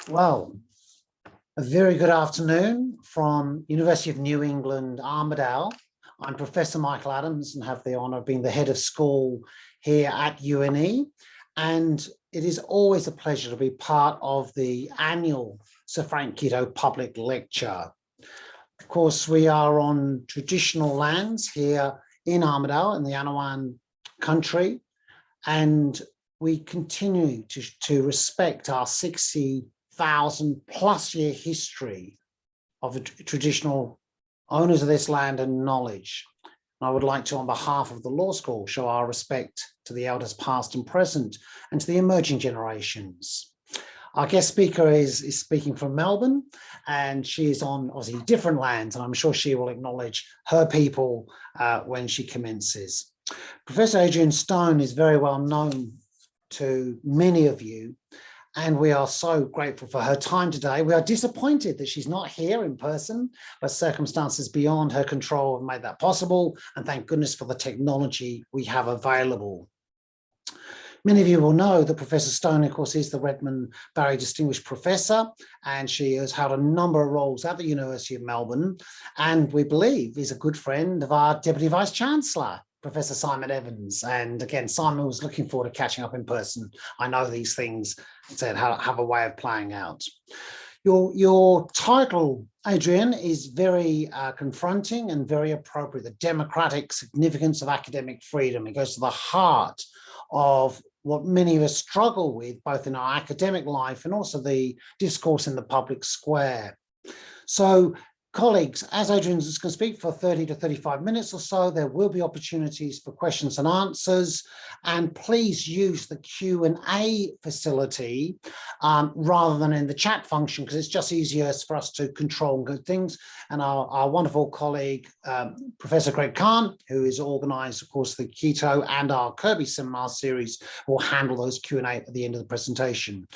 Well, a very good afternoon from University of New England, Armidale. I'm Professor Michael Adams and have the honour of being the head of school here at UNE. And it is always a pleasure to be part of the annual Sir Frank Kitto public lecture. Of course, we are on traditional lands here in Armidale in the Anawan country, and we continue to respect our 60,000 plus year history of the traditional owners of this land and knowledge. And I would like to, on behalf of the law school, show our respect to the elders past and present and to the emerging generations. Our guest speaker is speaking from Melbourne, and she is on obviously different lands, and I'm sure she will acknowledge her people when she commences. Professor Adrienne Stone is very well known to many of you, and we are so grateful for her time today. We are disappointed that she's not here in person, but circumstances beyond her control have made that possible, and thank goodness for the technology we have available. Many of you will know that Professor Stone, of course, is the Redmond Barry Distinguished Professor, and she has held a number of roles at the University of Melbourne, and we believe is a good friend of our Deputy Vice-Chancellor, Professor Simon Evans. And again, Simon was looking forward to catching up in person. I know these things have a way of playing out. Your title, Adrienne, is very confronting and very appropriate. The democratic significance of academic freedom. It goes to the heart of what many of us struggle with, both in our academic life and also the discourse in the public square. So, colleagues, as Adrienne is going to speak for 30 to 35 minutes or so, there will be opportunities for questions and answers, and please use the Q&A facility rather than in the chat function, because it's just easier for us to control good things. And our wonderful colleague, Professor Greg Kahn, who is organised, of course, the Kitto and our Kirby seminar series, will handle those Q&A at the end of the presentation.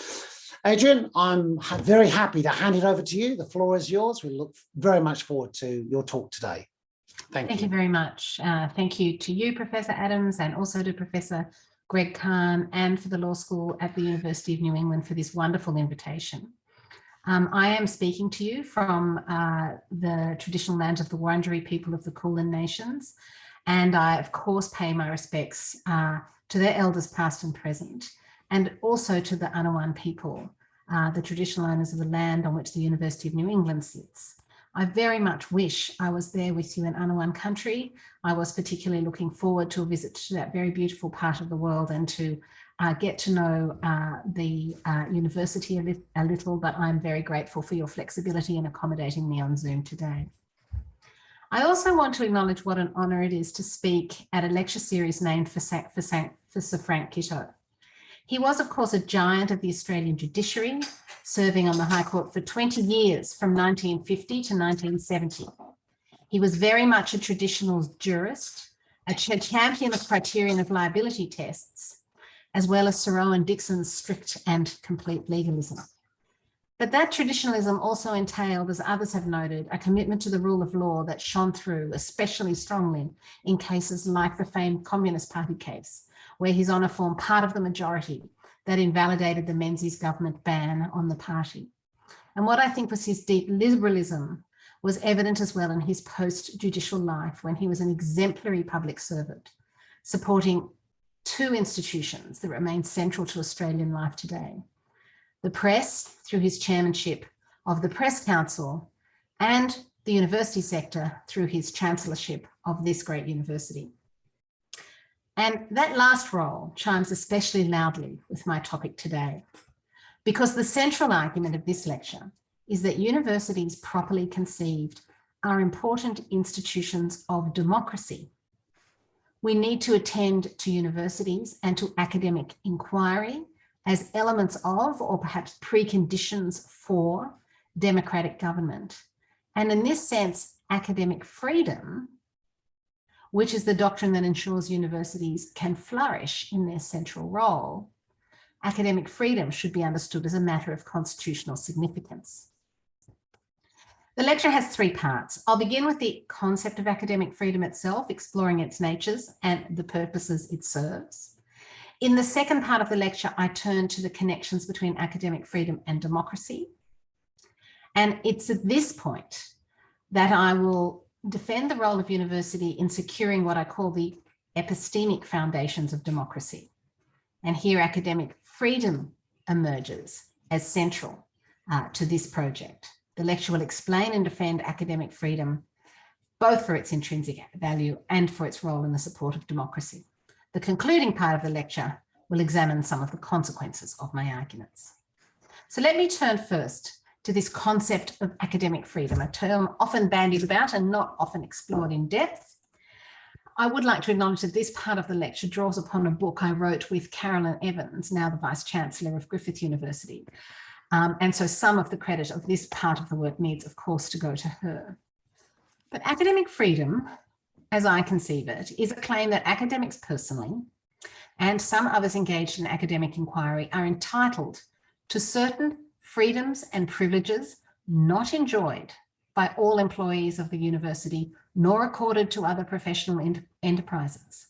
Adrienne, I'm very happy to hand it over to you. The floor is yours. We look very much forward to your talk today. Thank you very much. Thank you to you, Professor Adams, and also to Professor Greg Kahn, and for the Law School at the University of New England for this wonderful invitation. I am speaking to you from the traditional land of the Wurundjeri people of the Kulin Nations, and I, of course, pay my respects to their elders past and present, and also to the Anawan people, the traditional owners of the land on which the University of New England sits. I very much wish I was there with you in Anawan country. I was particularly looking forward to a visit to that very beautiful part of the world and to get to know the university a little, but I'm very grateful for your flexibility in accommodating me on Zoom today. I also want to acknowledge what an honour it is to speak at a lecture series named for Sir Frank Kitto. He was, of course, a giant of the Australian judiciary, serving on the High Court for 20 years, from 1950 to 1970. He was very much a traditional jurist, a champion of criterion of liability tests, as well as Sir Owen Dixon's strict and complete legalism. But that traditionalism also entailed, as others have noted, a commitment to the rule of law that shone through especially strongly in cases like the famed Communist Party case, where His Honour formed part of the majority that invalidated the Menzies government ban on the party. And what I think was his deep liberalism was evident as well in his post-judicial life, when he was an exemplary public servant, supporting two institutions that remain central to Australian life today: the press, through his chairmanship of the Press Council, and the university sector through his chancellorship of this great university. And that last role chimes especially loudly with my topic today, because the central argument of this lecture is that universities properly conceived are important institutions of democracy. We need to attend to universities and to academic inquiry as elements of, or perhaps preconditions for, democratic government. And in this sense, academic freedom, which is the doctrine that ensures universities can flourish in their central role, academic freedom should be understood as a matter of constitutional significance. The lecture has three parts. I'll begin with the concept of academic freedom itself, exploring its natures and the purposes it serves. In the second part of the lecture, I turn to the connections between academic freedom and democracy. And it's at this point that I will defend the role of university in securing what I call the epistemic foundations of democracy. And here academic freedom emerges as central to this project. The lecture will explain and defend academic freedom, both for its intrinsic value and for its role in the support of democracy. The concluding part of the lecture will examine some of the consequences of my arguments. So let me turn first to this concept of academic freedom, a term often bandied about and not often explored in depth. I would like to acknowledge that this part of the lecture draws upon a book I wrote with Carolyn Evans, now the Vice-Chancellor of Griffith University. And so some of the credit of this part of the work needs, of course, to go to her. But academic freedom, as I conceive it, is a claim that academics personally and some others engaged in academic inquiry are entitled to certain freedoms and privileges not enjoyed by all employees of the university, nor accorded to other professional enterprises.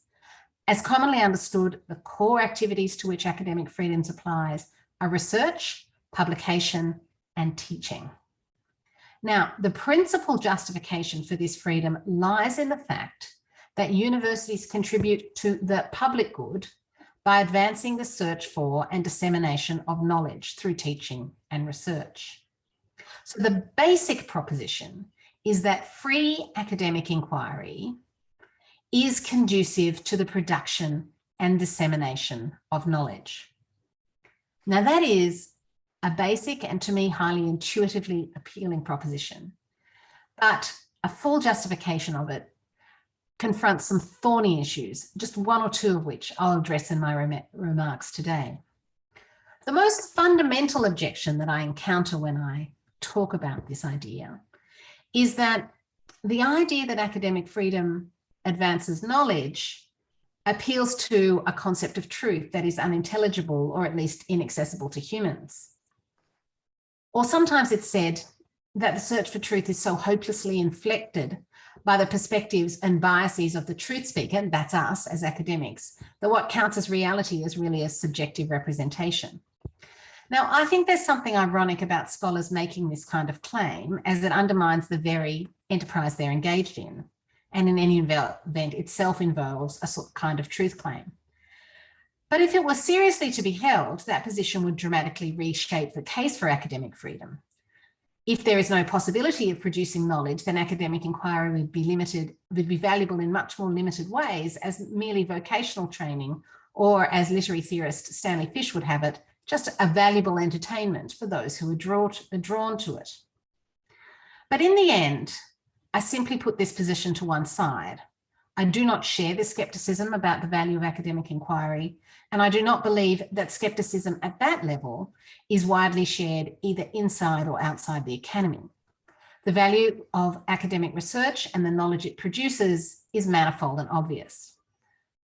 As commonly understood, the core activities to which academic freedoms applies are research, publication, and teaching. Now, the principal justification for this freedom lies in the fact that universities contribute to the public good by advancing the search for and dissemination of knowledge through teaching and research. So the basic proposition is that free academic inquiry is conducive to the production and dissemination of knowledge. Now that is a basic and to me highly intuitively appealing proposition, but a full justification of it confronts some thorny issues, just one or two of which I'll address in my remarks today. The most fundamental objection that I encounter when I talk about this idea is that the idea that academic freedom advances knowledge appeals to a concept of truth that is unintelligible or at least inaccessible to humans. Or sometimes it's said that the search for truth is so hopelessly inflected by the perspectives and biases of the truth speaker, and that's us as academics, that what counts as reality is really a subjective representation. Now, I think there's something ironic about scholars making this kind of claim, as it undermines the very enterprise they're engaged in, and in any event itself involves a sort of kind of truth claim. But if it were seriously to be held, that position would dramatically reshape the case for academic freedom. If there is no possibility of producing knowledge, then academic inquiry would be valuable in much more limited ways as merely vocational training, or as literary theorist Stanley Fish would have it, just a valuable entertainment for those who are drawn to it. But in the end, I simply put this position to one side. I do not share this skepticism about the value of academic inquiry, and I do not believe that skepticism at that level is widely shared either inside or outside the academy. The value of academic research and the knowledge it produces is manifold and obvious.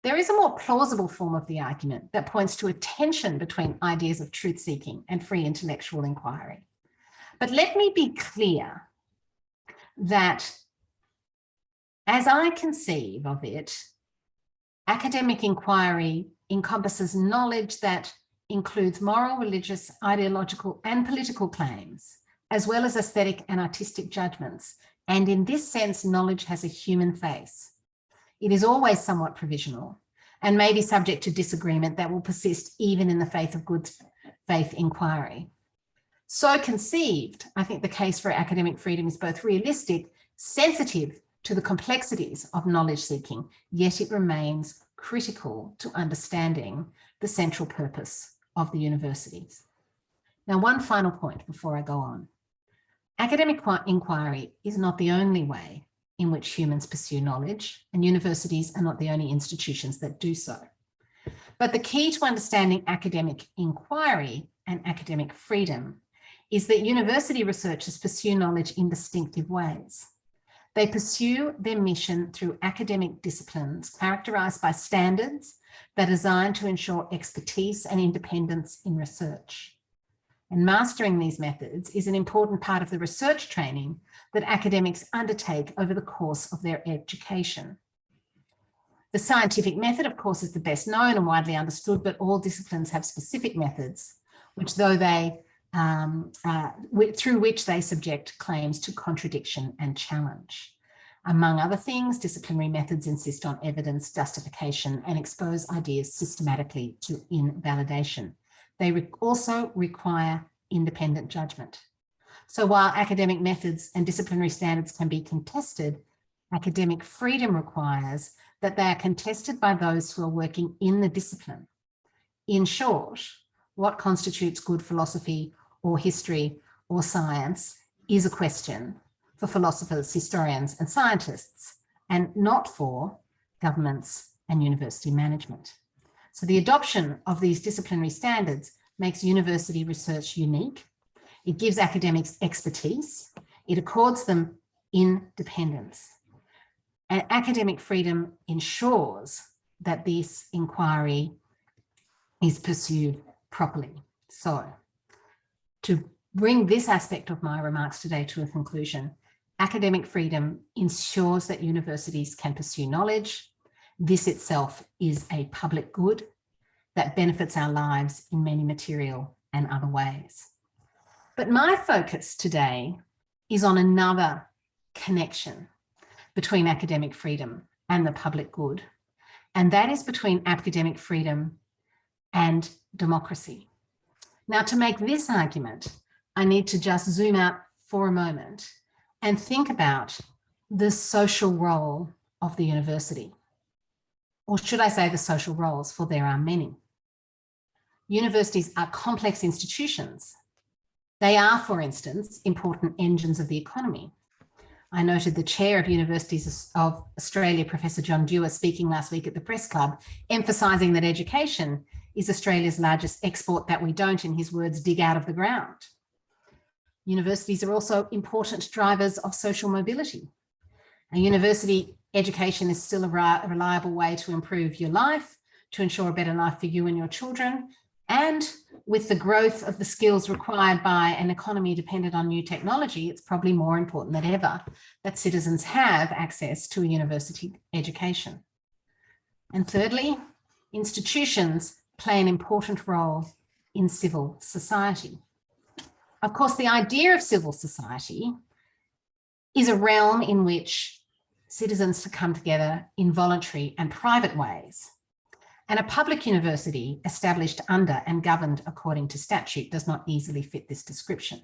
There is a more plausible form of the argument that points to a tension between ideas of truth-seeking and free intellectual inquiry. But let me be clear that as I conceive of it, academic inquiry encompasses knowledge that includes moral, religious, ideological, and political claims, as well as aesthetic and artistic judgments. And in this sense, knowledge has a human face. It is always somewhat provisional and may be subject to disagreement that will persist even in the faith of good faith inquiry. So conceived, I think the case for academic freedom is both realistic, sensitive to the complexities of knowledge seeking, yet it remains critical to understanding the central purpose of the universities. Now, one final point before I go on. Academic inquiry is not the only way in which humans pursue knowledge, and universities are not the only institutions that do so. But the key to understanding academic inquiry and academic freedom is that university researchers pursue knowledge in distinctive ways. They pursue their mission through academic disciplines characterized by standards that are designed to ensure expertise and independence in research. And mastering these methods is an important part of the research training that academics undertake over the course of their education. The scientific method, of course, is the best known and widely understood, but all disciplines have specific methods, which through which they subject claims to contradiction and challenge. Among other things, disciplinary methods insist on evidence, justification, and expose ideas systematically to invalidation. They also require independent judgment. So while academic methods and disciplinary standards can be contested, academic freedom requires that they are contested by those who are working in the discipline. In short, what constitutes good philosophy or history or science is a question for philosophers, historians, and scientists, and not for governments and university management. So the adoption of these disciplinary standards makes university research unique. It gives academics expertise. It accords them independence. And academic freedom ensures that this inquiry is pursued properly. So, to bring this aspect of my remarks today to a conclusion, academic freedom ensures that universities can pursue knowledge. This itself is a public good that benefits our lives in many material and other ways. But my focus today is on another connection between academic freedom and the public good, and that is between academic freedom and democracy. Now, to make this argument, I need to just zoom out for a moment and think about the social role of the university. Or should I say the social roles, for there are many. Universities are complex institutions. They are, for instance, important engines of the economy. I noted the chair of Universities of Australia, Professor John Dewar, speaking last week at the Press Club, emphasising that education is Australia's largest export that we don't, in his words, dig out of the ground. Universities are also important drivers of social mobility. A university education is still a reliable way to improve your life, to ensure a better life for you and your children. And with the growth of the skills required by an economy dependent on new technology, it's probably more important than ever that citizens have access to a university education. And thirdly, institutions play an important role in civil society. Of course, the idea of civil society is a realm in which citizens come together in voluntary and private ways. And a public university established under and governed according to statute does not easily fit this description.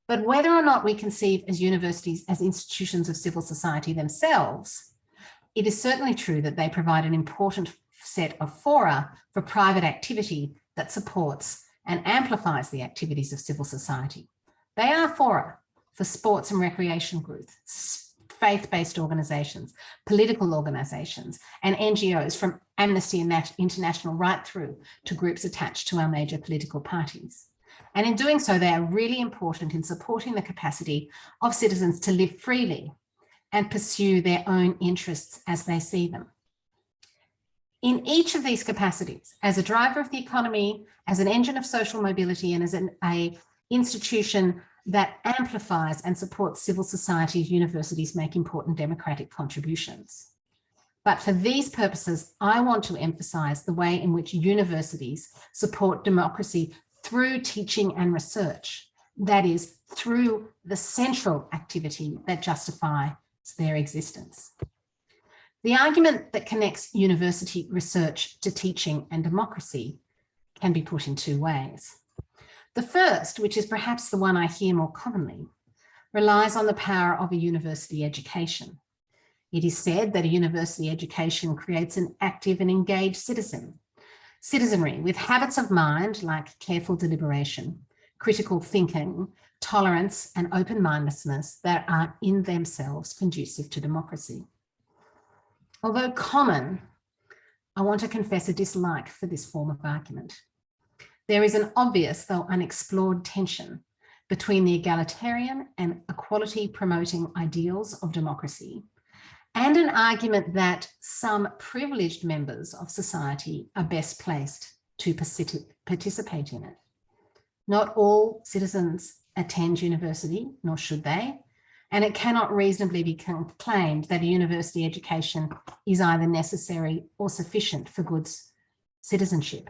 But whether or not we conceive as universities as institutions of civil society themselves, it is certainly true that they provide an important set of fora for private activity that supports and amplifies the activities of civil society. They are fora for sports and recreation groups, faith-based organisations, political organisations, and NGOs, from Amnesty International right through to groups attached to our major political parties. And in doing so, they are really important in supporting the capacity of citizens to live freely and pursue their own interests as they see them. In each of these capacities, as a driver of the economy, as an engine of social mobility, and as an institution that amplifies and supports civil society, universities make important democratic contributions. But for these purposes, I want to emphasise the way in which universities support democracy through teaching and research, that is, through the central activity that justifies their existence. The argument that connects university research to teaching and democracy can be put in two ways. The first, which is perhaps the one I hear more commonly, relies on the power of a university education. It is said that a university education creates an active and engaged citizenry with habits of mind like careful deliberation, critical thinking, tolerance, and open-mindedness that are in themselves conducive to democracy. Although common, I want to confess a dislike for this form of argument. There is an obvious, though unexplored, tension between the egalitarian and equality-promoting ideals of democracy and an argument that some privileged members of society are best placed to participate in it. Not all citizens attend university, nor should they, and it cannot reasonably be claimed that a university education is either necessary or sufficient for good citizenship.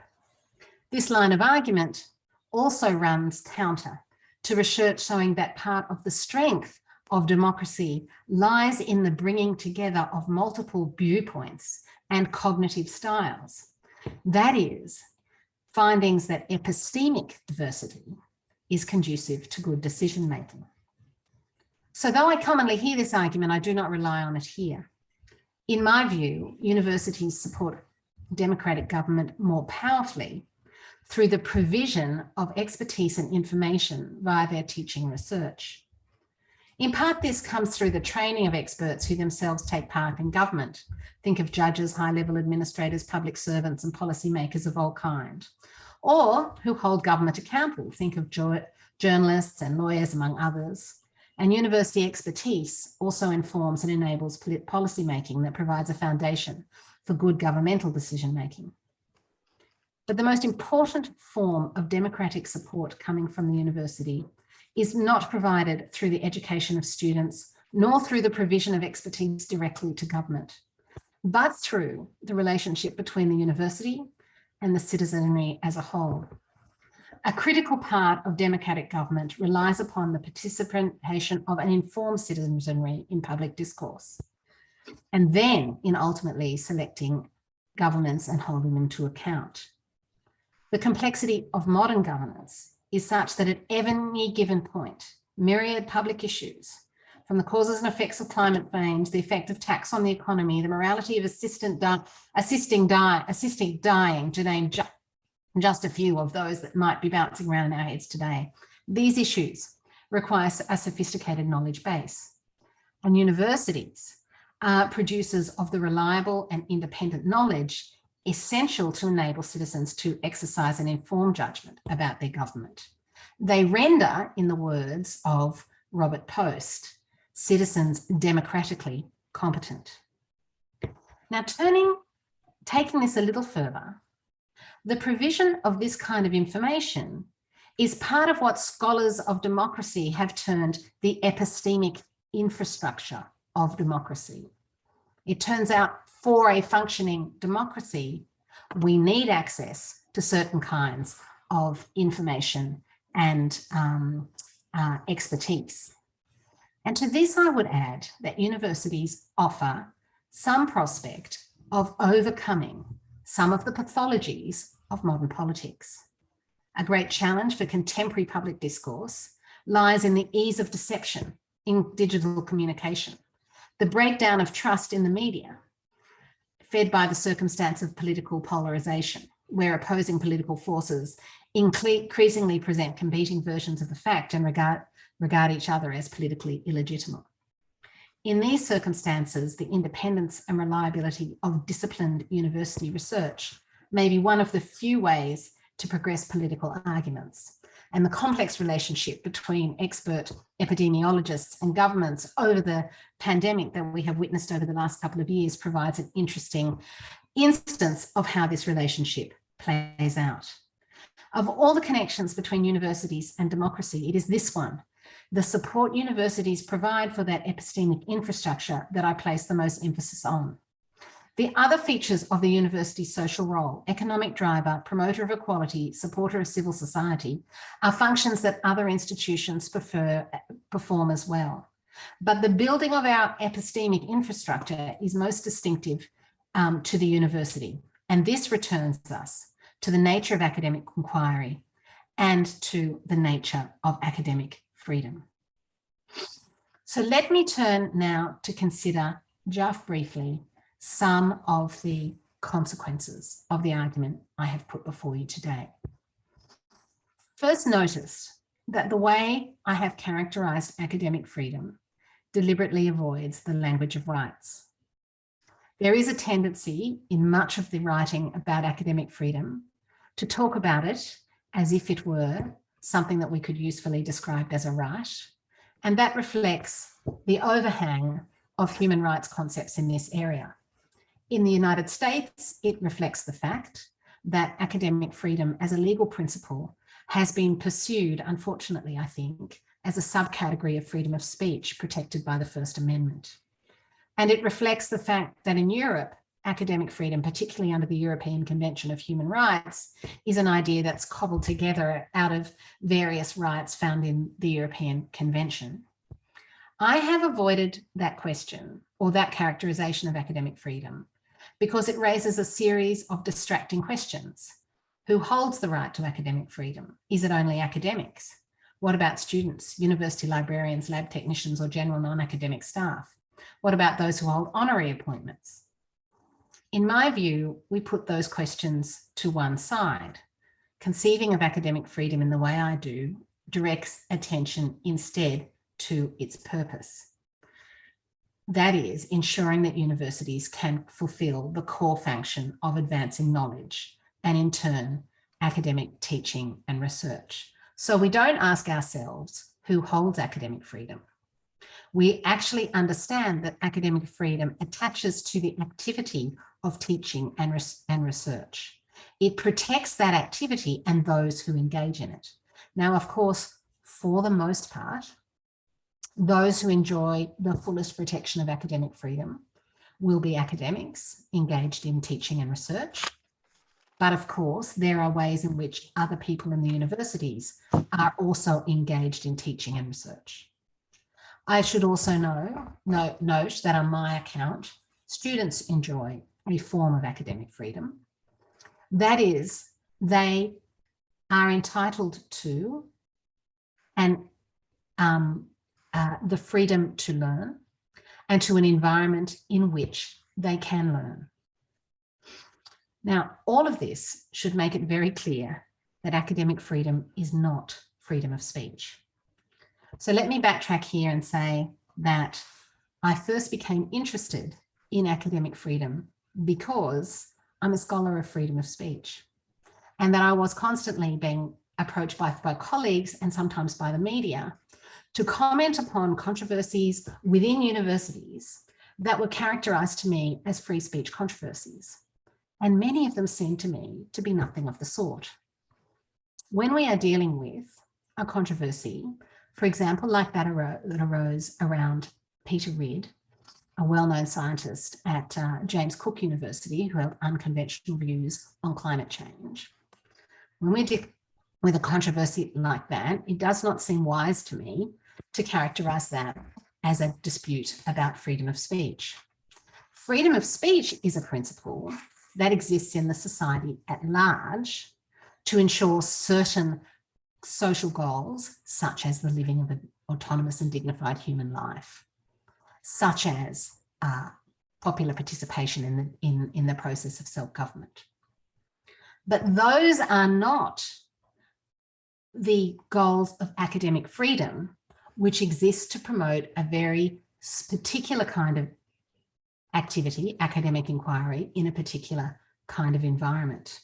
This line of argument also runs counter to research showing that part of the strength of democracy lies in the bringing together of multiple viewpoints and cognitive styles. That is, findings that epistemic diversity is conducive to good decision making. So though I commonly hear this argument, I do not rely on it here. In my view, universities support democratic government more powerfully through the provision of expertise and information via their teaching research. In part, this comes through the training of experts who themselves take part in government. Think of judges, high-level administrators, public servants, and policymakers of all kind, or who hold government accountable. Think of journalists and lawyers, among others. And university expertise also informs and enables policy making that provides a foundation for good governmental decision making. But the most important form of democratic support coming from the university is not provided through the education of students, nor through the provision of expertise directly to government, but through the relationship between the university and the citizenry as a whole. A critical part of democratic government relies upon the participation of an informed citizenry in public discourse, and then in ultimately selecting governments and holding them to account. The complexity of modern governance is such that at any given point, myriad public issues, from the causes and effects of climate change, the effect of tax on the economy, the morality of assisting dying, to name just a few of those that might be bouncing around in our heads today. These issues require a sophisticated knowledge base. And universities are producers of the reliable and independent knowledge essential to enable citizens to exercise an informed judgment about their government. They render, in the words of Robert Post, citizens democratically competent. Now, taking this a little further, the provision of this kind of information is part of what scholars of democracy have termed the epistemic infrastructure of democracy. It turns out for a functioning democracy, we need access to certain kinds of information and expertise. And to this, I would add that universities offer some prospect of overcoming some of the pathologies of modern politics. A great challenge for contemporary public discourse lies in the ease of deception in digital communication, the breakdown of trust in the media, fed by the circumstance of political polarization, where opposing political forces increasingly present competing versions of the fact and regard each other as politically illegitimate. In these circumstances, the independence and reliability of disciplined university research may be one of the few ways to progress political arguments. And the complex relationship between expert epidemiologists and governments over the pandemic that we have witnessed over the last couple of years provides an interesting instance of how this relationship plays out. Of all the connections between universities and democracy, it is this one, the support universities provide for that epistemic infrastructure, that I place the most emphasis on. The other features of the university's social role, economic driver, promoter of equality, supporter of civil society, are functions that other institutions perform as well. But the building of our epistemic infrastructure is most distinctive to the university. And this returns us to the nature of academic inquiry and to the nature of academic freedom. So let me turn now to consider just briefly some of the consequences of the argument I have put before you today. First, notice that the way I have characterized academic freedom deliberately avoids the language of rights. There is a tendency in much of the writing about academic freedom to talk about it as if it were something that we could usefully describe as a right, and that reflects the overhang of human rights concepts in this area. In the United States, it reflects the fact that academic freedom as a legal principle has been pursued, unfortunately, I think, as a subcategory of freedom of speech protected by the First Amendment. And it reflects the fact that in Europe, academic freedom, particularly under the European Convention of Human Rights, is an idea that's cobbled together out of various rights found in the European Convention. I have avoided that question or that characterization of academic freedom because it raises a series of distracting questions. Who holds the right to academic freedom? Is it only academics? What about students, university librarians, lab technicians, or general non-academic staff? What about those who hold honorary appointments? In my view, we put those questions to one side. Conceiving of academic freedom in the way I do directs attention instead to its purpose. That is, ensuring that universities can fulfill the core function of advancing knowledge and in turn, academic teaching and research. So we don't ask ourselves who holds academic freedom. We actually understand that academic freedom attaches to the activity of teaching and research. It protects that activity and those who engage in it. Now, of course, for the most part, those who enjoy the fullest protection of academic freedom will be academics engaged in teaching and research. But of course, there are ways in which other people in the universities are also engaged in teaching and research. I should also note that on my account, students enjoy a form of academic freedom. That is, they are entitled to the freedom to learn and to an environment in which they can learn. Now, all of this should make it very clear that academic freedom is not freedom of speech. So let me backtrack here and say that I first became interested in academic freedom because I'm a scholar of freedom of speech, and that I was constantly being approached by colleagues and sometimes by the media to comment upon controversies within universities that were characterized to me as free speech controversies. And many of them seemed to me to be nothing of the sort. When we are dealing with a controversy, for example, like that arose around Peter Ridd, a well-known scientist at James Cook University who held unconventional views on climate change. When we deal with a controversy like that, it does not seem wise to me to characterize that as a dispute about freedom of speech. Freedom of speech is a principle that exists in the society at large to ensure certain social goals, such as the living of an autonomous and dignified human life, such as popular participation in the process of self-government. But those are not the goals of academic freedom, which exist to promote a very particular kind of activity, academic inquiry, in a particular kind of environment.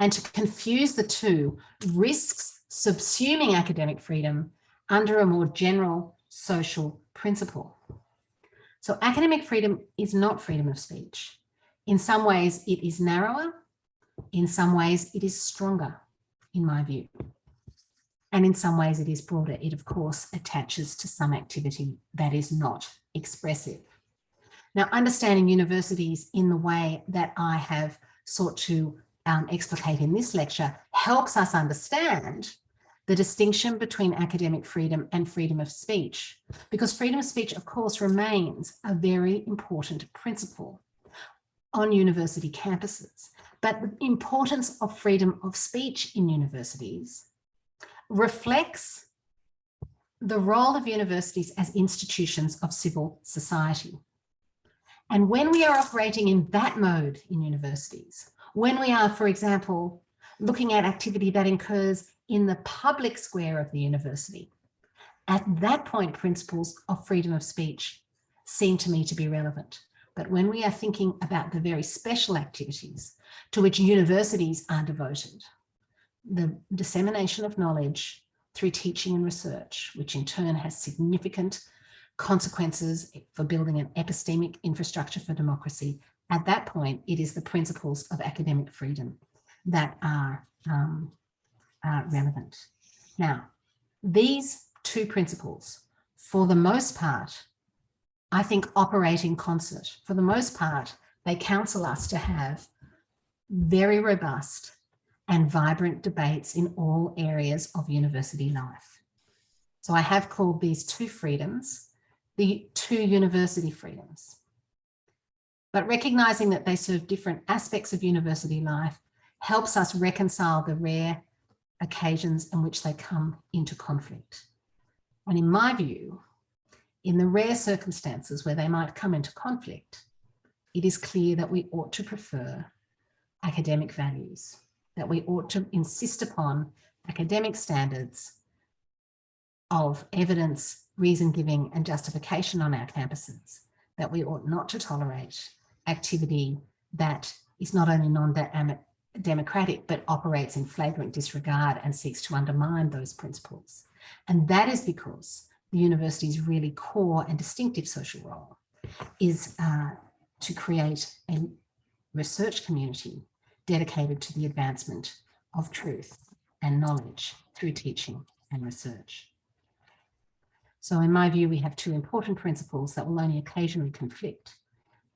And to confuse the two risks subsuming academic freedom under a more general social principle. So academic freedom is not freedom of speech. In some ways, it is narrower. In some ways, it is stronger, in my view. And in some ways, it is broader. It, of course, attaches to some activity that is not expressive. Now, understanding universities in the way that I have sought to explicate in this lecture helps us understand the distinction between academic freedom and freedom of speech, because freedom of speech, of course, remains a very important principle on university campuses. But the importance of freedom of speech in universities reflects the role of universities as institutions of civil society. And when we are operating in that mode in universities, when we are, for example, looking at activity that occurs in the public square of the university, at that point, principles of freedom of speech seem to me to be relevant. But when we are thinking about the very special activities to which universities are devoted, the dissemination of knowledge through teaching and research, which in turn has significant consequences for building an epistemic infrastructure for democracy, at that point, it is the principles of academic freedom that are relevant. Now, these two principles. For the most part, I think operate in concert. For the most part, they counsel us to have very robust and vibrant debates in all areas of university life. So I have called these two freedoms the two university freedoms. But recognizing that they serve different aspects of university life helps us reconcile the rare occasions in which they come into conflict. And in my view, in the rare circumstances where they might come into conflict, it is clear that we ought to prefer academic values, that we ought to insist upon academic standards of evidence, reason giving and justification on our campuses, that we ought not to tolerate activity that is not only non-democratic, but operates in flagrant disregard and seeks to undermine those principles. And that is because the university's really core and distinctive social role is to create a research community dedicated to the advancement of truth and knowledge through teaching and research. So in my view, we have two important principles that will only occasionally conflict.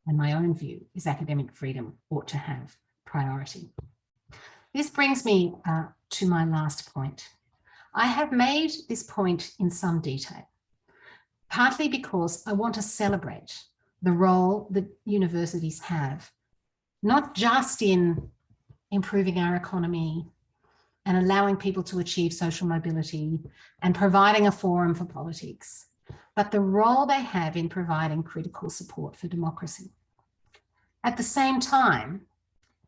And my own view is academic freedom ought to have priority. This brings me to my last point. I have made this point in some detail, partly because I want to celebrate the role that universities have, not just in improving our economy and allowing people to achieve social mobility and providing a forum for politics, but the role they have in providing critical support for democracy. At the same time,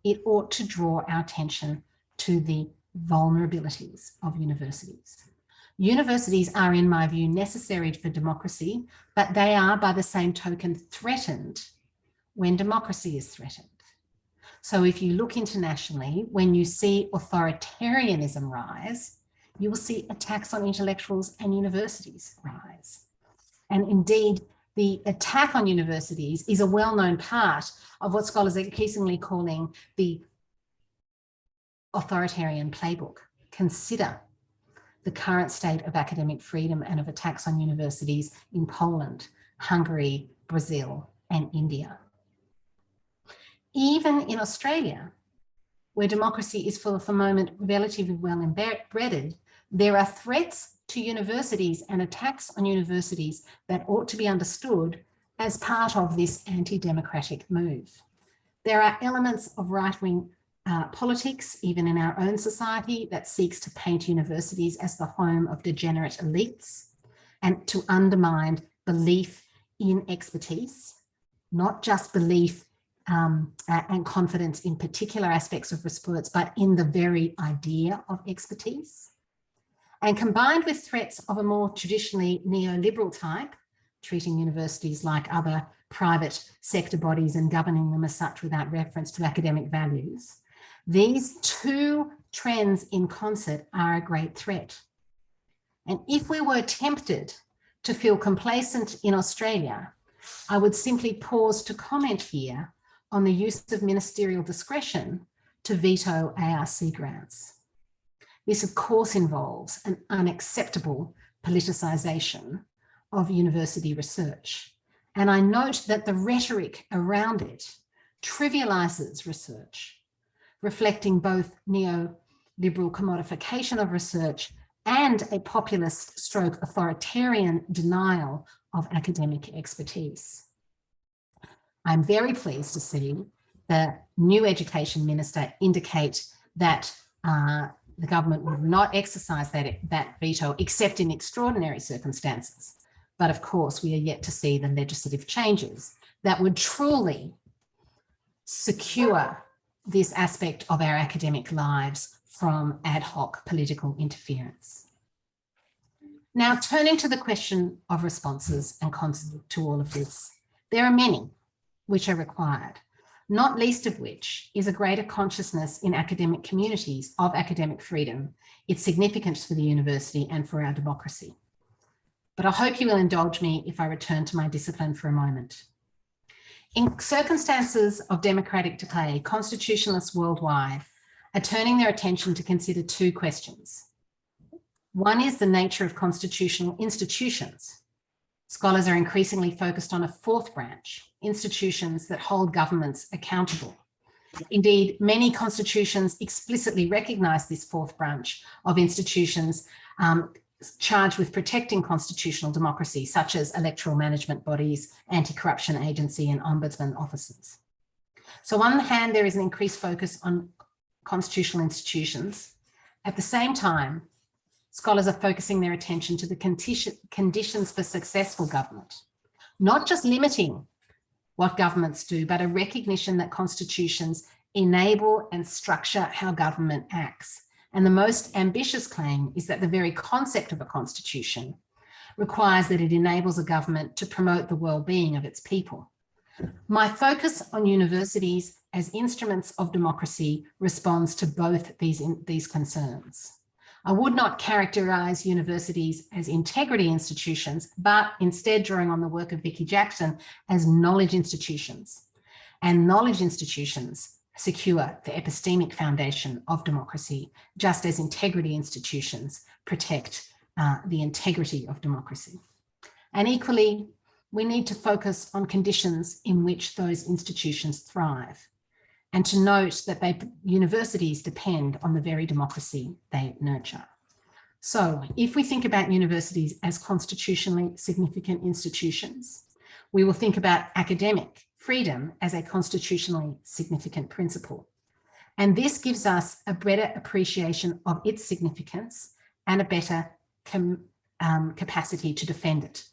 it ought to draw our attention to the vulnerabilities of universities. Universities are, in my view, necessary for democracy, but they are, by the same token, threatened when democracy is threatened. So if you look internationally, when you see authoritarianism rise, you will see attacks on intellectuals and universities rise. And indeed, the attack on universities is a well-known part of what scholars are increasingly calling the authoritarian playbook. Consider the current state of academic freedom and of attacks on universities in Poland, Hungary, Brazil, and India. Even in Australia, where democracy is for the moment relatively well embedded, there are threats to universities and attacks on universities that ought to be understood as part of this anti-democratic move. There are elements of right-wing politics, even in our own society, that seeks to paint universities as the home of degenerate elites and to undermine belief in expertise, not just belief and confidence in particular aspects of research, but in the very idea of expertise. And combined with threats of a more traditionally neoliberal type, treating universities like other private sector bodies and governing them as such without reference to academic values, these two trends in concert are a great threat. And if we were tempted to feel complacent in Australia, I would simply pause to comment here on the use of ministerial discretion to veto ARC grants. This, of course, involves an unacceptable politicisation of university research. And I note that the rhetoric around it trivialises research, reflecting both neoliberal commodification of research and a populist stroke authoritarian denial of academic expertise. I'm very pleased to see the new Education Minister indicate that the government would not exercise that veto except in extraordinary circumstances. But of course, we are yet to see the legislative changes that would truly secure this aspect of our academic lives from ad hoc political interference. Now, turning to the question of responses and content to all of this, there are many which are required, not least of which is a greater consciousness in academic communities of academic freedom, its significance for the university and for our democracy. But I hope you will indulge me if I return to my discipline for a moment. In circumstances of democratic decay, constitutionalists worldwide are turning their attention to consider two questions. One is the nature of constitutional institutions. Scholars are increasingly focused on a fourth branch, institutions that hold governments accountable. Indeed, many constitutions explicitly recognise this fourth branch of institutions charged with protecting constitutional democracy, such as electoral management bodies, anti-corruption agency, and ombudsman offices. So on the hand, there is an increased focus on constitutional institutions. At the same time, scholars are focusing their attention to the conditions for successful government, not just limiting what governments do, but a recognition that constitutions enable and structure how government acts. And the most ambitious claim is that the very concept of a constitution requires that it enables a government to promote the well-being of its people. My focus on universities as instruments of democracy responds to both these concerns. I would not characterise universities as integrity institutions, but instead drawing on the work of Vicky Jackson as knowledge institutions. And knowledge institutions secure the epistemic foundation of democracy, just as integrity institutions protect the integrity of democracy. And equally, we need to focus on conditions in which those institutions thrive, and to note that universities depend on the very democracy they nurture. So if we think about universities as constitutionally significant institutions, we will think about academic freedom as a constitutionally significant principle. And this gives us a better appreciation of its significance and a better capacity to defend it.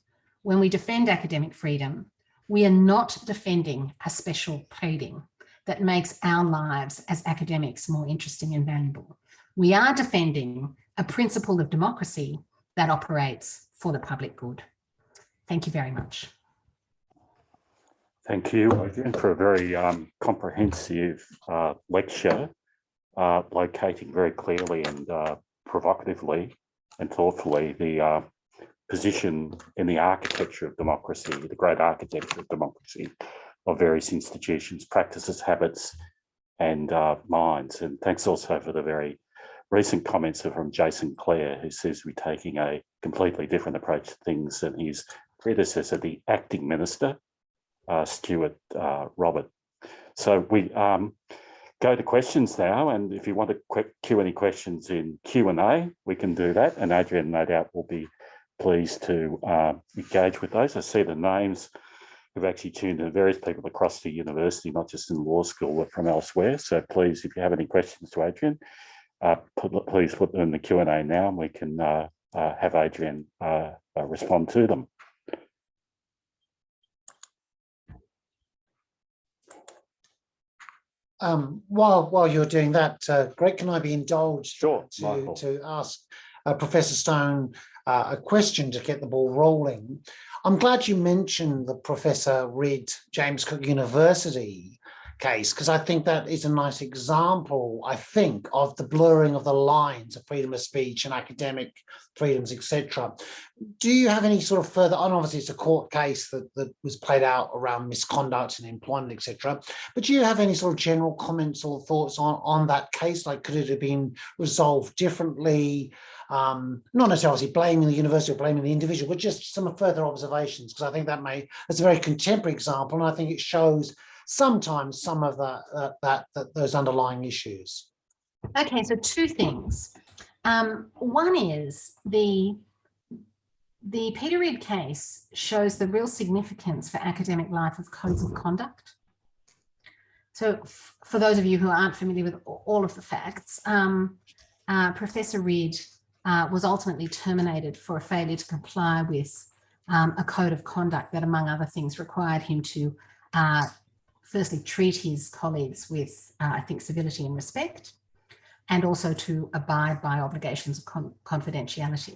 When we defend academic freedom, we are not defending a special pleading that makes our lives as academics more interesting and valuable. We are defending a principle of democracy that operates for the public good. Thank you very much. Thank you, Adrienne, for a very comprehensive lecture, locating very clearly and provocatively and thoughtfully the position in the architecture of democracy, the great architecture of democracy, of various institutions, practices, habits, and minds. And thanks also for the very recent comments from Jason Clare, who says we're taking a completely different approach to things than his predecessor, the acting minister, Stuart Robert. So we go to questions now, and if you want to queue any questions in Q&A, we can do that, and Adrienne, no doubt, will be pleased to engage with those. I see the names who've actually tuned in, various people across the university, not just in law school, but from elsewhere. So please, if you have any questions to Adrienne, please put them in the Q&A now, and we can have Adrienne respond to them. While you're doing that, Greg, can I be indulged to ask Professor Stone a question to get the ball rolling? I'm glad you mentioned the Professor Reid James Cook University case, because I think that is a nice example, I think, of the blurring of the lines of freedom of speech and academic freedoms, etc. Do you have any sort of further, and obviously it's a court case that was played out around misconduct and employment, etc. But do you have any sort of general comments or thoughts on that case? Like, could it have been resolved differently? Not necessarily blaming the university or blaming the individual, but just some further observations, because I think that's a very contemporary example, and I think it shows sometimes some of those underlying issues. Okay, so two things. One is the Peter Reid case shows the real significance for academic life of codes of conduct. So for those of you who aren't familiar with all of the facts, Professor Reid was ultimately terminated for a failure to comply with a code of conduct that, among other things, required him to firstly treat his colleagues with, I think, civility and respect, and also to abide by obligations of confidentiality.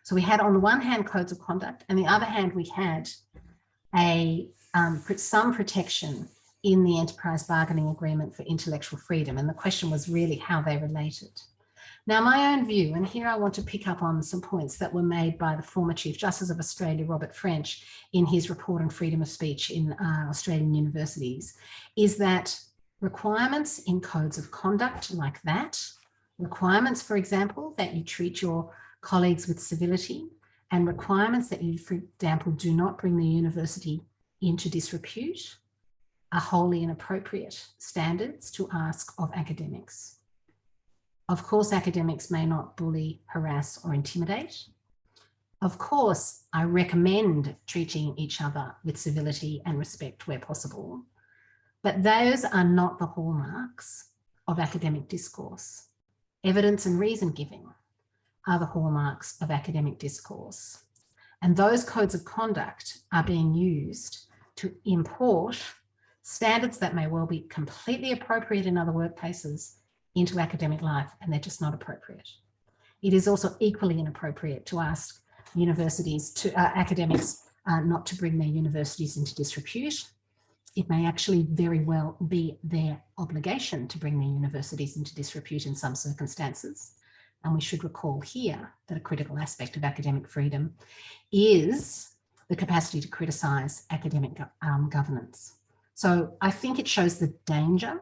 So we had, on the one hand, codes of conduct, and the other hand, we had some protection in the enterprise bargaining agreement for intellectual freedom. And the question was really how they related. Now, my own view, and here I want to pick up on some points that were made by the former Chief Justice of Australia, Robert French, in his report on freedom of speech in Australian universities, is that requirements in codes of conduct like that, requirements, for example, that you treat your colleagues with civility, and requirements that you, for example, do not bring the university into disrepute are wholly inappropriate standards to ask of academics. Of course, academics may not bully, harass, or intimidate. Of course, I recommend treating each other with civility and respect where possible, but those are not the hallmarks of academic discourse. Evidence and reason giving are the hallmarks of academic discourse. And those codes of conduct are being used to import standards that may well be completely appropriate in other workplaces into academic life, and they're just not appropriate. It is also equally inappropriate to ask universities, academics not to bring their universities into disrepute. It may actually very well be their obligation to bring their universities into disrepute in some circumstances. And we should recall here that a critical aspect of academic freedom is the capacity to criticise academic governance. So I think it shows the danger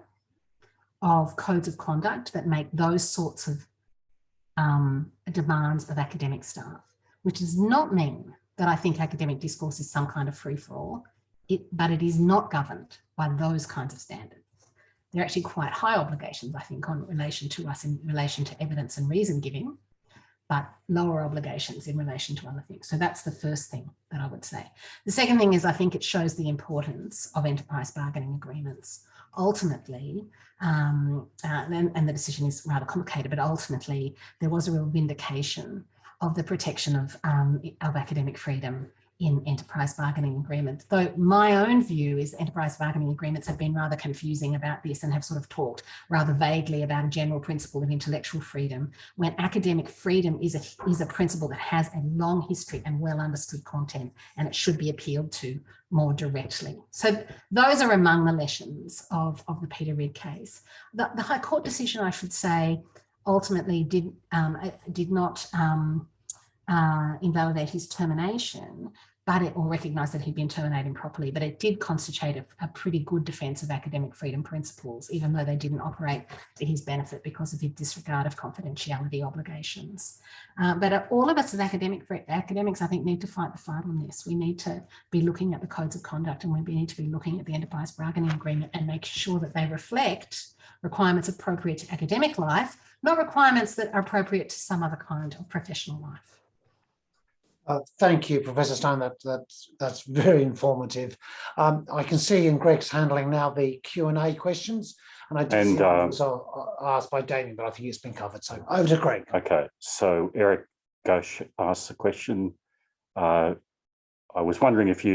of codes of conduct that make those sorts of demands of academic staff, which does not mean that I think academic discourse is some kind of free-for-all, but it is not governed by those kinds of standards. They're actually quite high obligations, I think, in relation to us in relation to evidence and reason giving, but lower obligations in relation to other things. So that's the first thing that I would say. The second thing is I think it shows the importance of enterprise bargaining agreements. Ultimately, and the decision is rather complicated, but ultimately there was a real vindication of the protection of academic freedom in enterprise bargaining agreements. Though my own view is enterprise bargaining agreements have been rather confusing about this and have sort of talked rather vaguely about a general principle of intellectual freedom, when academic freedom is a principle that has a long history and well understood content, and it should be appealed to more directly. So those are among the lessons of the Peter Ridd case. The High Court decision, I should say, ultimately did not invalidate his termination, or recognise that he'd been terminated improperly, but it did constitute a pretty good defence of academic freedom principles, even though they didn't operate to his benefit because of his disregard of confidentiality obligations. But all of us as academics, I think, need to fight the fight on this. We need to be looking at the codes of conduct, and we need to be looking at the enterprise bargaining agreement and make sure that they reflect requirements appropriate to academic life, not requirements that are appropriate to some other kind of professional life. Thank you, Professor Stone. That's very informative. I can see in Greg's handling now the Q&A questions, and I did see also asked by Damien, but I think it's been covered. So over to Greg. Okay, so Eric Gosh asked the question. I was wondering if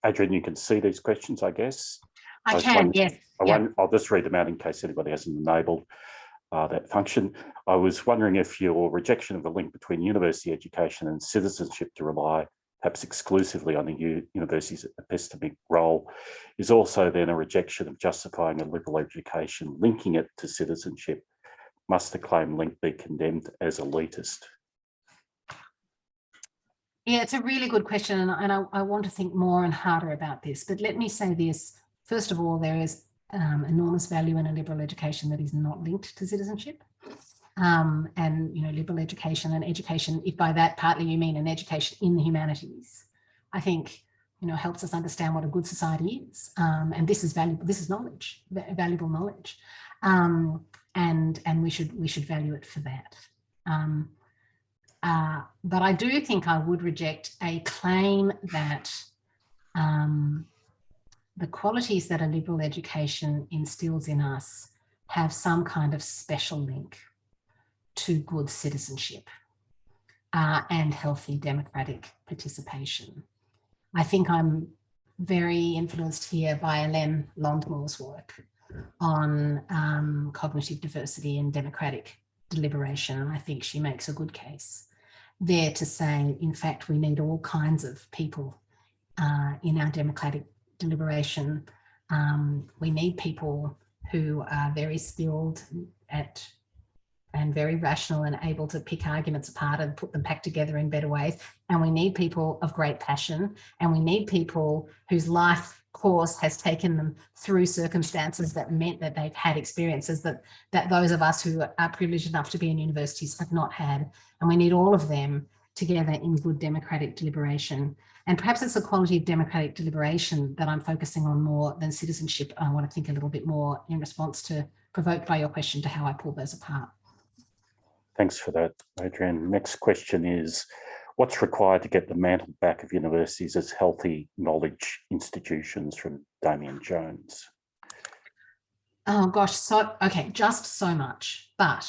Adrienne, you can see these questions, I guess. I can, yes. I'll just read them out in case anybody hasn't enabled that function. I was wondering if your rejection of the link between university education and citizenship to rely perhaps exclusively on the university's epistemic role is also then a rejection of justifying a liberal education linking it to citizenship. Must the claim link be condemned as elitist? Yeah, it's a really good question, and I want to think more and harder about this, but let me say this. First of all, there is enormous value in a liberal education that is not linked to citizenship. And, liberal education and education, if by that partly you mean an education in the humanities, I think, helps us understand what a good society is. And this is valuable, this is knowledge, valuable knowledge. And we should value it for that. But I do think I would reject a claim that the qualities that a liberal education instills in us have some kind of special link to good citizenship and healthy democratic participation. I think I'm very influenced here by Hélène Londmore's work on cognitive diversity and democratic deliberation, and I think she makes a good case there to say, in fact, we need all kinds of people in our democratic deliberation. We need people who are very skilled at and very rational and able to pick arguments apart and put them back together in better ways. And we need people of great passion, and we need people whose life course has taken them through circumstances that meant that they've had experiences that those of us who are privileged enough to be in universities have not had. And we need all of them together in good democratic deliberation. And perhaps it's the quality of democratic deliberation that I'm focusing on more than citizenship. I want to think a little bit more in response to, provoked by your question, to how I pull those apart. Thanks for that, Adrienne. Next question is, what's required to get the mantle back of universities as healthy knowledge institutions, from Damien Jones? Oh gosh, okay, just so much. But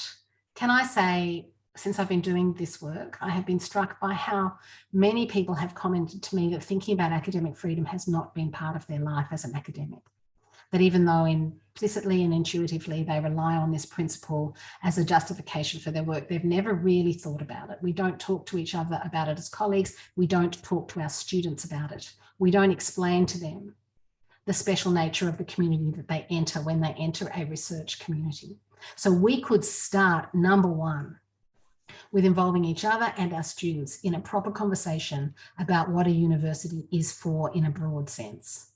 can I say, since I've been doing this work, I have been struck by how many people have commented to me that thinking about academic freedom has not been part of their life as an academic. That even though implicitly and intuitively they rely on this principle as a justification for their work, they've never really thought about it. We don't talk to each other about it as colleagues. We don't talk to our students about it. We don't explain to them the special nature of the community that they enter when they enter a research community. So we could start, number one, with involving each other and our students in a proper conversation about what a university is for in a broad sense.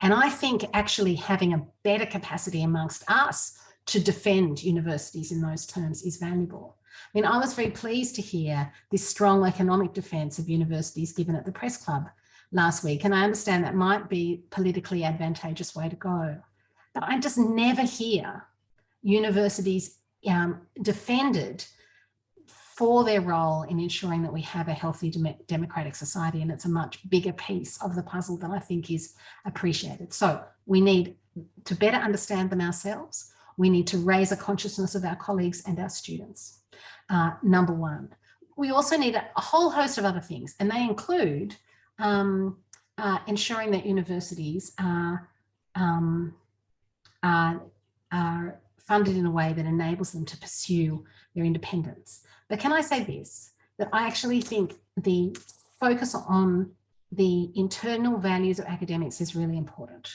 And I think actually having a better capacity amongst us to defend universities in those terms is valuable. I mean, I was very pleased to hear this strong economic defence of universities given at the Press Club last week. And I understand that might be a politically advantageous way to go. But I just never hear universities defended for their role in ensuring that we have a healthy democratic society. And it's a much bigger piece of the puzzle that I think is appreciated. So we need to better understand them ourselves. We need to raise a consciousness of our colleagues and our students, number one. We also need a whole host of other things, and they include ensuring that universities are funded in a way that enables them to pursue their independence. But can I say this, that I actually think the focus on the internal values of academics is really important.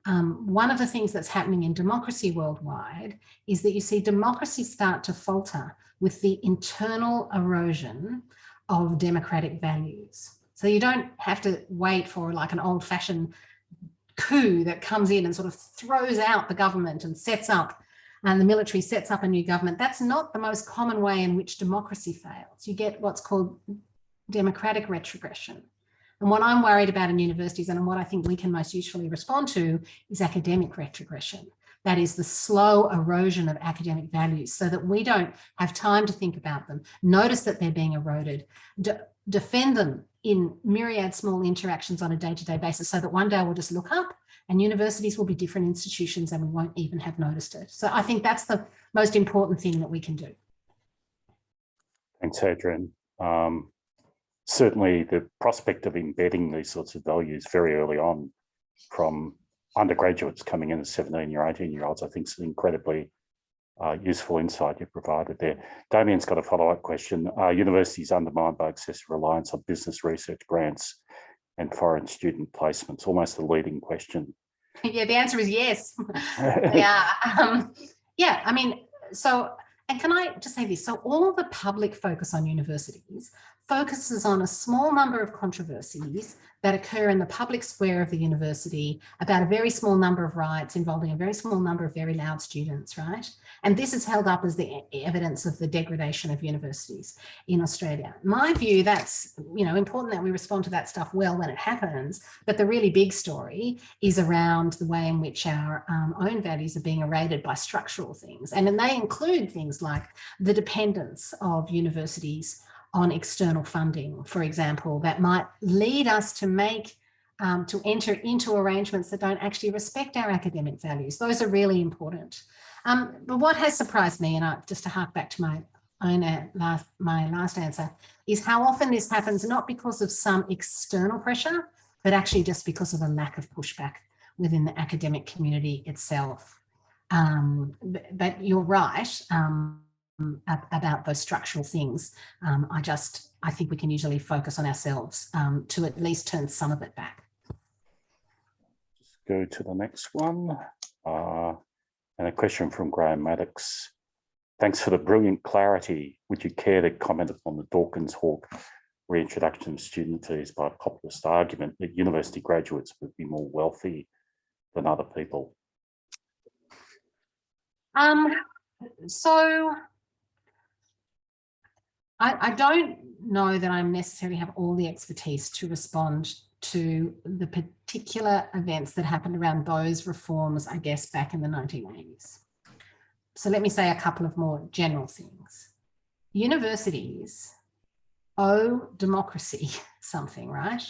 One of the things that's happening in democracy worldwide is that you see democracy start to falter with the internal erosion of democratic values. So you don't have to wait for like an old-fashioned coup that comes in and sort of throws out the government and sets up, and the military sets up a new government. That's not the most common way in which democracy fails. You get what's called democratic retrogression. And what I'm worried about in universities, and what I think we can most usefully respond to, is academic retrogression. That is the slow erosion of academic values, so that we don't have time to think about them, notice that they're being eroded, defend them in myriad small interactions on a day-to-day basis, so that one day we'll just look up and universities will be different institutions and we won't even have noticed it. So I think that's the most important thing that we can do. Thanks, Adrienne. Certainly the prospect of embedding these sorts of values very early on from undergraduates coming in as 17-year, 18-year-olds, I think is an incredibly useful insight you provided there. Damien's got a follow-up question. Are universities undermined by excessive reliance on business research grants and foreign student placements? Almost a leading question. Yeah, the answer is yes. Yeah, yeah, I mean, so, and can I just say this? So all the public focus on universities focuses on a small number of controversies that occur in the public square of the university about a very small number of riots involving a very small number of very loud students, right? And this is held up as the evidence of the degradation of universities in Australia. In my view, that's, you know, important that we respond to that stuff well when it happens, but the really big story is around the way in which our own values are being eroded by structural things. And then they include things like the dependence of universities on external funding, for example, that might lead us to make, to enter into arrangements that don't actually respect our academic values. Those are really important. But what has surprised me, and just to hark back to my own last answer, is how often this happens not because of some external pressure, but actually just because of a lack of pushback within the academic community itself. But you're right. About those structural things. I think we can usually focus on ourselves to at least turn some of it back. Just go to the next one. And a question from Graham Maddox. Thanks for the brilliant clarity. Would you care to comment on the Dawkins-Hawke reintroduction of student fees by a populist argument that university graduates would be more wealthy than other people? So I don't know that I necessarily have all the expertise to respond to the particular events that happened around those reforms, I guess, back in the 1980s. So let me say a couple of more general things. Universities owe democracy something, right?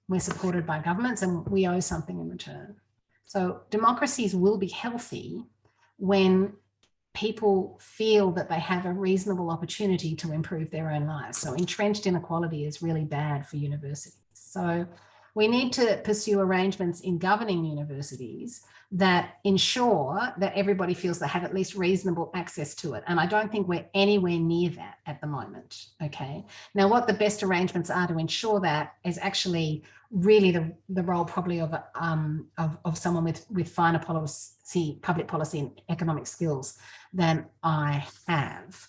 We're supported by governments and we owe something in return. So democracies will be healthy when people feel that they have a reasonable opportunity to improve their own lives. So entrenched inequality is really bad for universities. So we need to pursue arrangements in governing universities that ensure that everybody feels they have at least reasonable access to it. And I don't think we're anywhere near that at the moment, okay? Now, what the best arrangements are to ensure that is actually really the role probably of someone with finer policy, public policy and economic skills than I have.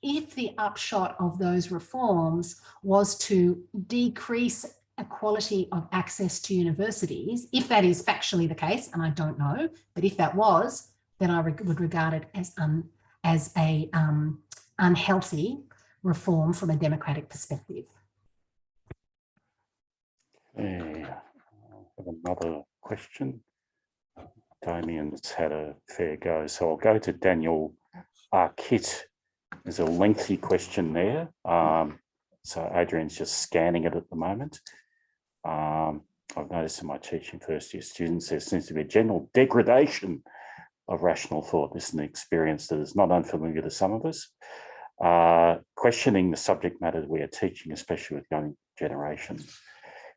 If the upshot of those reforms was to decrease equality of access to universities, if that is factually the case, and I don't know, but if that was, then I would regard it as a unhealthy reform from a democratic perspective. Okay, I have another question. Damien's had a fair go, so I'll go to Daniel Kit. There's a lengthy question there. So Adrienne's just scanning it at the moment. I've noticed in my teaching first year students, there seems to be a general degradation of rational thought. This is an experience that is not unfamiliar to some of us. Questioning the subject matter we are teaching, especially with young generations.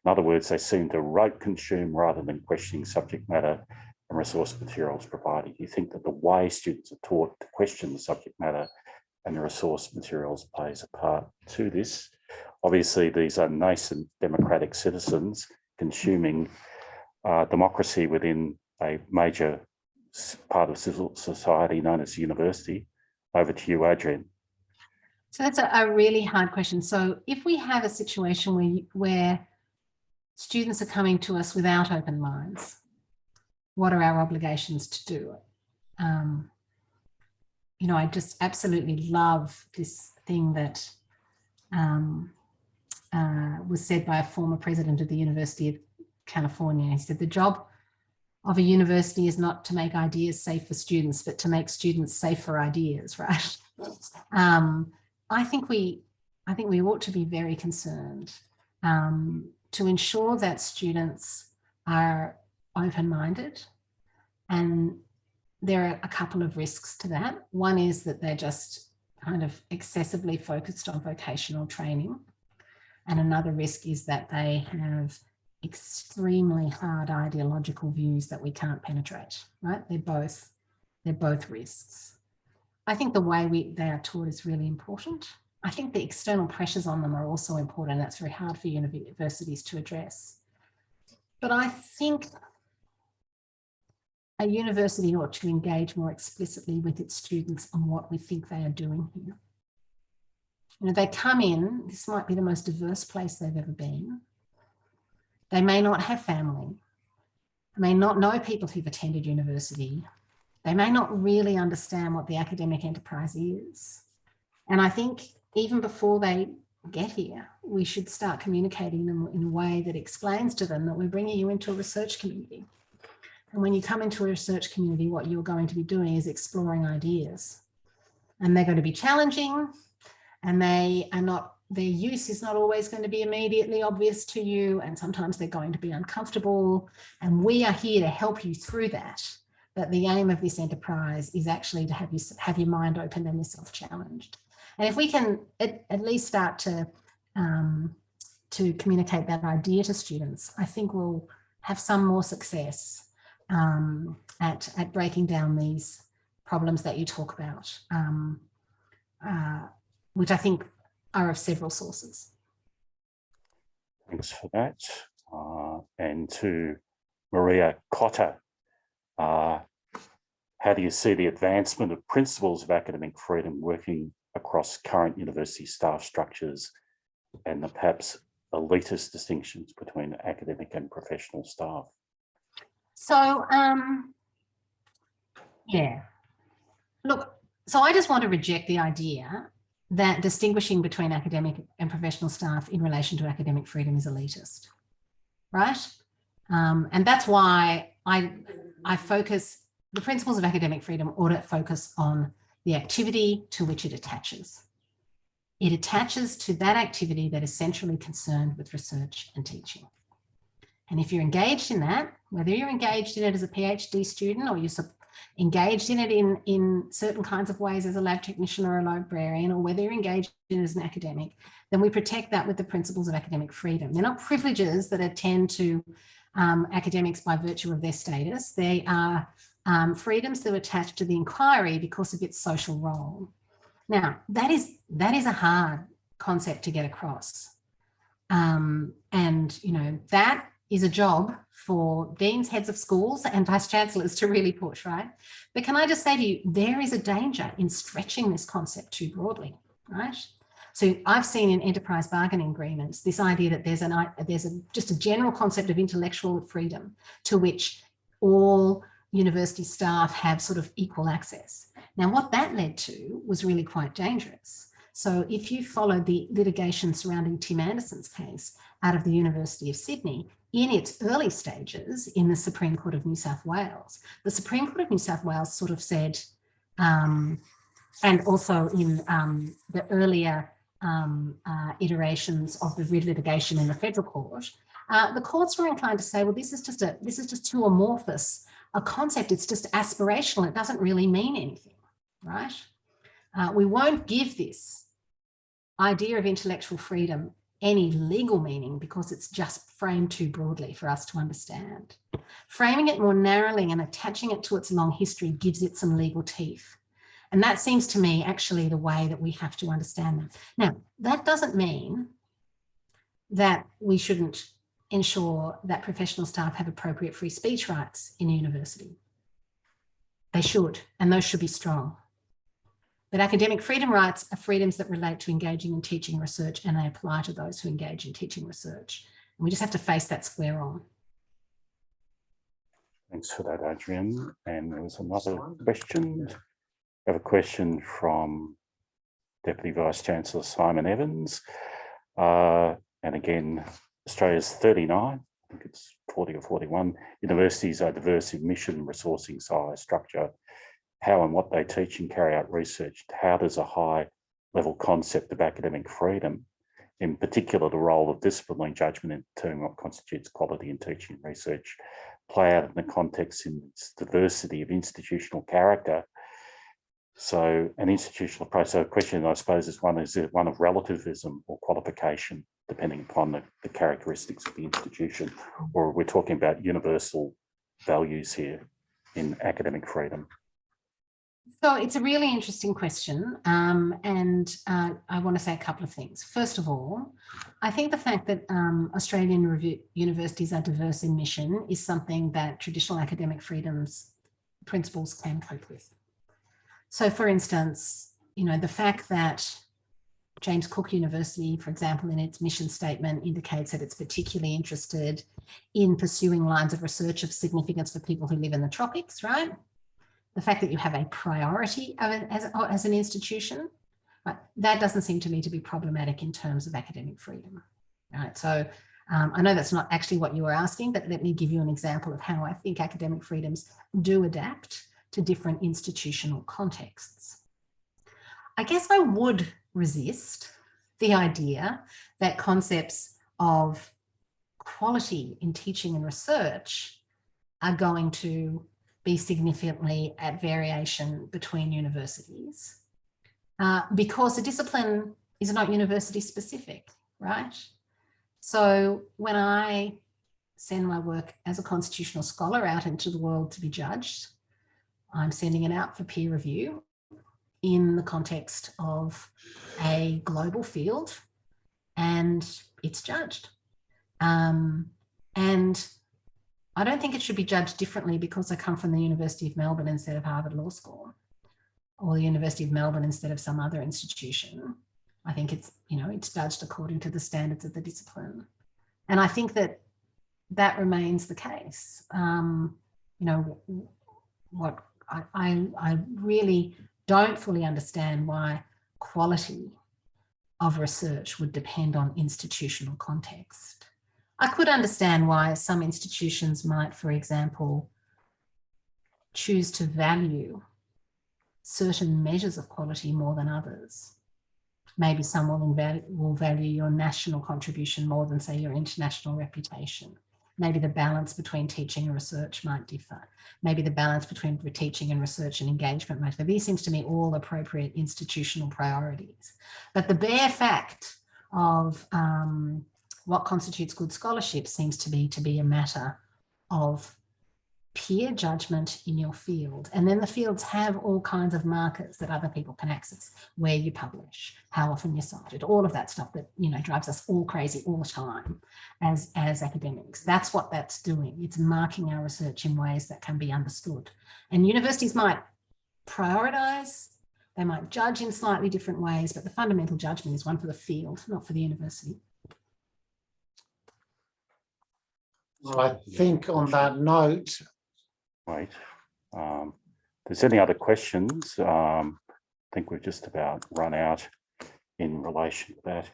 In other words, they seem to rote consume rather than questioning subject matter and resource materials provided. You think that the way students are taught to question the subject matter and the resource materials plays a part to this. Obviously, these are nascent democratic citizens consuming democracy within a major part of civil society known as university. Over to you, Adrienne. So that's a really hard question. So if we have a situation where students are coming to us without open minds, what are our obligations to do it? You know, I just absolutely love this thing that was said by a former president of the University of California. He said, the job of a university is not to make ideas safe for students, but to make students safe for ideas, right? I think we ought to be very concerned to ensure that students are open-minded, and there are a couple of risks to that. One is that they're just kind of excessively focused on vocational training. And another risk is that they have extremely hard ideological views that we can't penetrate, right? They're both risks. I think the way they are taught is really important. I think the external pressures on them are also important. That's very hard for universities to address. But I think a university ought to engage more explicitly with its students on what we think they are doing here. You know, they come in, this might be the most diverse place they've ever been. They may not have family. They may not know people who've attended university. They may not really understand what the academic enterprise is. And I think even before they get here, we should start communicating them in a way that explains to them that we're bringing you into a research community. And when you come into a research community, what you're going to be doing is exploring ideas. And they're going to be challenging, and their use is not always going to be immediately obvious to you. And sometimes they're going to be uncomfortable. And we are here to help you through that. But the aim of this enterprise is actually to have your mind open and yourself challenged. And if we can at least start to communicate that idea to students, I think we'll have some more success at breaking down these problems that you talk about, which I think are of several sources. Thanks for that. And to Maria Cotta, how do you see the advancement of principles of academic freedom working across current university staff structures and the perhaps elitist distinctions between academic and professional staff? So, yeah, look, so I just want to reject the idea that distinguishing between academic and professional staff in relation to academic freedom is elitist, right? And that's why I focus, the principles of academic freedom ought to focus on the activity to which it attaches. It attaches to that activity that is centrally concerned with research and teaching. And if you're engaged in that, whether you're engaged in it as a PhD student or you're engaged in it in certain kinds of ways as a lab technician or a librarian, or whether you're engaged in it as an academic, then we protect that with the principles of academic freedom. They're not privileges that attend to academics by virtue of their status. They are freedoms that are attached to the inquiry because of its social role. Now, that is a hard concept to get across. And, you know, that is a job for deans, heads of schools and vice chancellors to really push, right? But can I just say to you, there is a danger in stretching this concept too broadly, right? So I've seen in enterprise bargaining agreements, this idea that there's just a general concept of intellectual freedom to which all university staff have sort of equal access. Now, what that led to was really quite dangerous. So if you follow the litigation surrounding Tim Anderson's case out of the University of Sydney, in its early stages in the Supreme Court of New South Wales, the Supreme Court of New South Wales sort of said, and also in the earlier iterations of the writ litigation in the federal court, the courts were inclined to say, well, this is just too amorphous a concept. It's just aspirational. It doesn't really mean anything, right? We won't give this idea of intellectual freedom any legal meaning because it's just framed too broadly for us to understand. Framing it more narrowly and attaching it to its long history gives it some legal teeth. And that seems to me actually the way that we have to understand that. Now, that doesn't mean that we shouldn't ensure that professional staff have appropriate free speech rights in a university. They should, and those should be strong. But academic freedom rights are freedoms that relate to engaging in teaching and research, and they apply to those who engage in teaching research. And we just have to face that square on. Thanks for that, Adrienne. And there was another question. I have a question from Deputy Vice-Chancellor Simon Evans. And again, Australia's 39, I think it's 40 or 41, universities are diverse in mission, resourcing, size, structure, how and what they teach and carry out research. How does a high-level concept of academic freedom, in particular the role of disciplinary judgment in determining what constitutes quality in teaching and research, play out in the context in its diversity of institutional character? So an institutional approach, so the question I suppose is it one of relativism or qualification, depending upon the characteristics of the institution, or we're talking about universal values here in academic freedom? So it's a really interesting question, and I want to say a couple of things. First of all, I think the fact that Australian universities are diverse in mission is something that traditional academic freedoms principles can cope with. So for instance, you know, the fact that James Cook University, for example, in its mission statement indicates that it's particularly interested in pursuing lines of research of significance for people who live in the tropics, right? The fact that you have a priority of it as an institution, right, that doesn't seem to me to be problematic in terms of academic freedom. Right? So I know that's not actually what you were asking, but let me give you an example of how I think academic freedoms do adapt to different institutional contexts. I guess I would resist the idea that concepts of quality in teaching and research are going to be significantly at variation between universities because the discipline is not university specific, right? So when I send my work as a constitutional scholar out into the world to be judged, I'm sending it out for peer review in the context of a global field, and it's judged. And I don't think it should be judged differently because I come from the University of Melbourne instead of Harvard Law School, or the University of Melbourne instead of some other institution. I think it's, it's judged according to the standards of the discipline. And I think that remains the case. What I really don't fully understand why quality of research would depend on institutional context. I could understand why some institutions might, for example, choose to value certain measures of quality more than others. Maybe some will value your national contribution more than, say, your international reputation. Maybe the balance between teaching and research might differ. Maybe the balance between teaching and research and engagement might differ. These seems to me all appropriate institutional priorities. But the bare fact of what constitutes good scholarship seems to be a matter of peer judgment in your field. And then the fields have all kinds of markers that other people can access: where you publish, how often you're cited, all of that stuff that, drives us all crazy all the time as academics. That's what that's doing. It's marking our research in ways that can be understood. And universities might prioritize, they might judge in slightly different ways, but the fundamental judgment is one for the field, not for the university. Well, I think on that note, Right. If there's any other questions, I think we've just about run out in relation to that.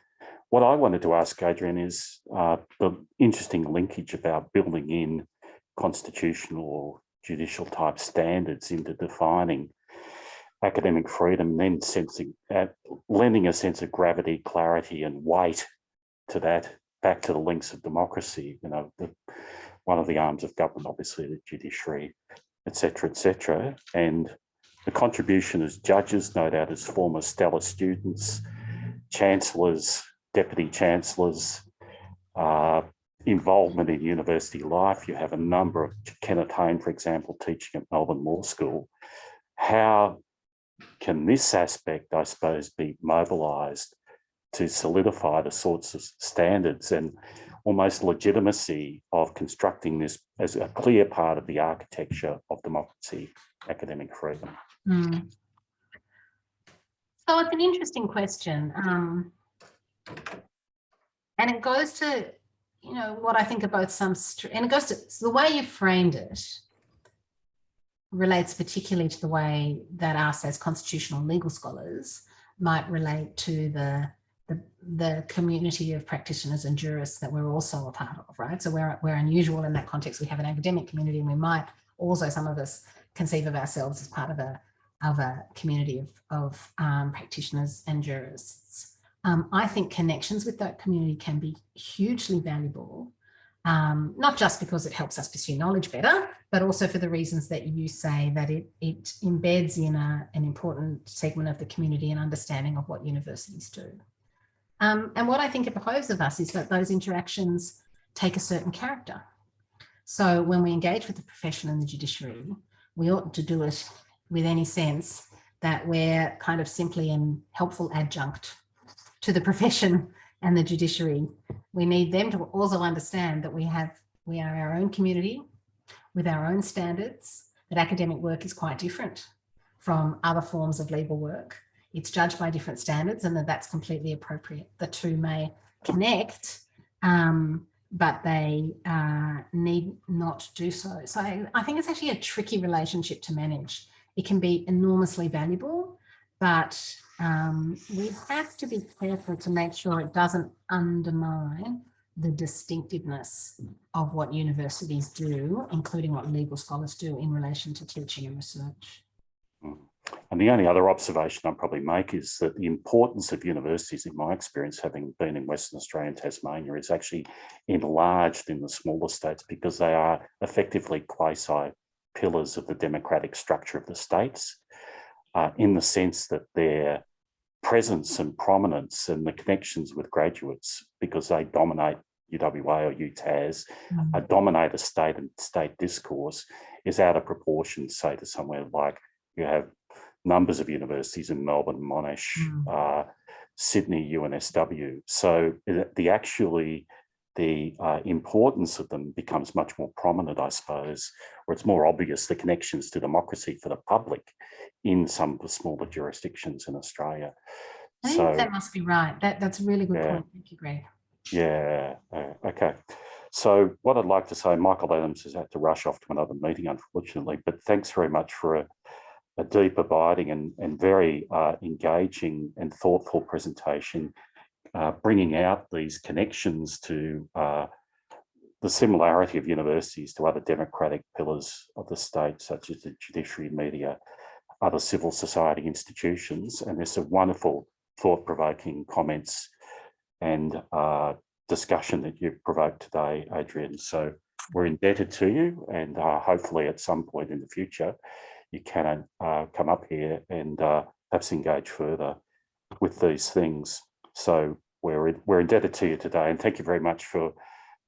What I wanted to ask Adrienne is the interesting linkage about building in constitutional or judicial type standards into defining academic freedom, then lending a sense of gravity, clarity and weight to that, back to the links of democracy, one of the arms of government, obviously the judiciary, et cetera, and the contribution as judges, no doubt as former stellar students, chancellors, deputy chancellors, involvement in university life. You have a number of, Kenneth Hayne, for example, teaching at Melbourne Law School. How can this aspect, I suppose, be mobilised to solidify the sorts of standards and almost legitimacy of constructing this as a clear part of the architecture of democracy, academic freedom? So it's an interesting question. And it goes to, what I think are both and it goes to, so the way you framed it relates particularly to the way that us as constitutional legal scholars might relate to the community of practitioners and jurists that we're also a part of, right? So we're unusual in that context. We have an academic community, and we might also, some of us, conceive of ourselves as part of a community of practitioners and jurists. I think connections with that community can be hugely valuable, not just because it helps us pursue knowledge better, but also for the reasons that you say, that it embeds in an important segment of the community and understanding of what universities do. And what I think it behoves of us is that those interactions take a certain character. So when we engage with the profession and the judiciary, we ought to do it with any sense that we're kind of simply an helpful adjunct to the profession and the judiciary. We need them to also understand that we are our own community with our own standards, that academic work is quite different from other forms of legal work. It's judged by different standards, and that's completely appropriate. The two may connect, but they need not do so. So I think it's actually a tricky relationship to manage. It can be enormously valuable, but we have to be careful to make sure it doesn't undermine the distinctiveness of what universities do, including what legal scholars do in relation to teaching and research. And the only other observation I'll probably make is that the importance of universities, in my experience, having been in Western Australia and Tasmania, is actually enlarged in the smaller states because they are effectively quasi-pillars of the democratic structure of the states, in the sense that their presence and prominence and the connections with graduates, because they dominate UWA or UTAS, dominate a state and state discourse, is out of proportion, say, to somewhere like you have numbers of universities in Melbourne, Monash, Sydney, UNSW. So the importance of them becomes much more prominent, I suppose, or it's more obvious the connections to democracy for the public in some of the smaller jurisdictions in Australia. I think that must be right. That's a really good point. Thank you, Greg. Yeah, okay. So what I'd like to say, Michael Adams has had to rush off to another meeting, unfortunately, but thanks very much for a deep, abiding and very engaging and thoughtful presentation, bringing out these connections to the similarity of universities to other democratic pillars of the state, such as the judiciary, media, other civil society institutions. And there's some wonderful thought-provoking comments and discussion that you've provoked today, Adrienne. So we're indebted to you, and hopefully at some point in the future, you can come up here and perhaps engage further with these things. So we're indebted to you today, and thank you very much for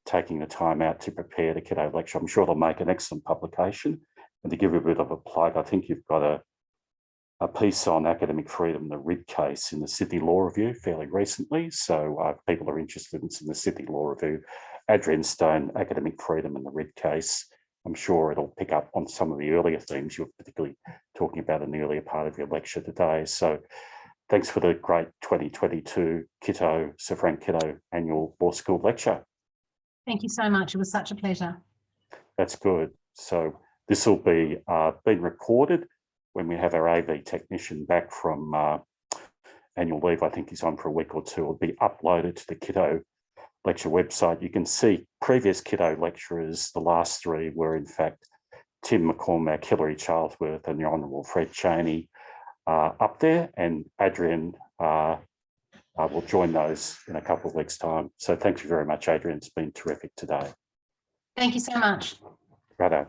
taking the time out to prepare the Kitto lecture. I'm sure they'll make an excellent publication. And to give you a bit of a plug, I think you've got a piece on academic freedom, the Rid case in the Sydney Law Review fairly recently. So if people are interested in the Sydney Law Review, Adrienne Stone, academic freedom and the Rid case, I'm sure it'll pick up on some of the earlier themes you're particularly talking about in the earlier part of your lecture today. So thanks for the great 2022 Kitto, Sir Frank Kitto Annual Law School Lecture. Thank you so much. It was such a pleasure. That's good. So this will be being recorded when we have our AV technician back from annual leave. I think he's on for a week or two. It'll be uploaded to the Kitto lecture website. You can see previous Kitto lecturers, the last three were in fact Tim McCormack, Hilary Charlesworth and the Honourable Fred Chaney up there, and Adrienne will join those in a couple of weeks' time. So thank you very much, Adrienne. It's been terrific today. Thank you so much. Righto.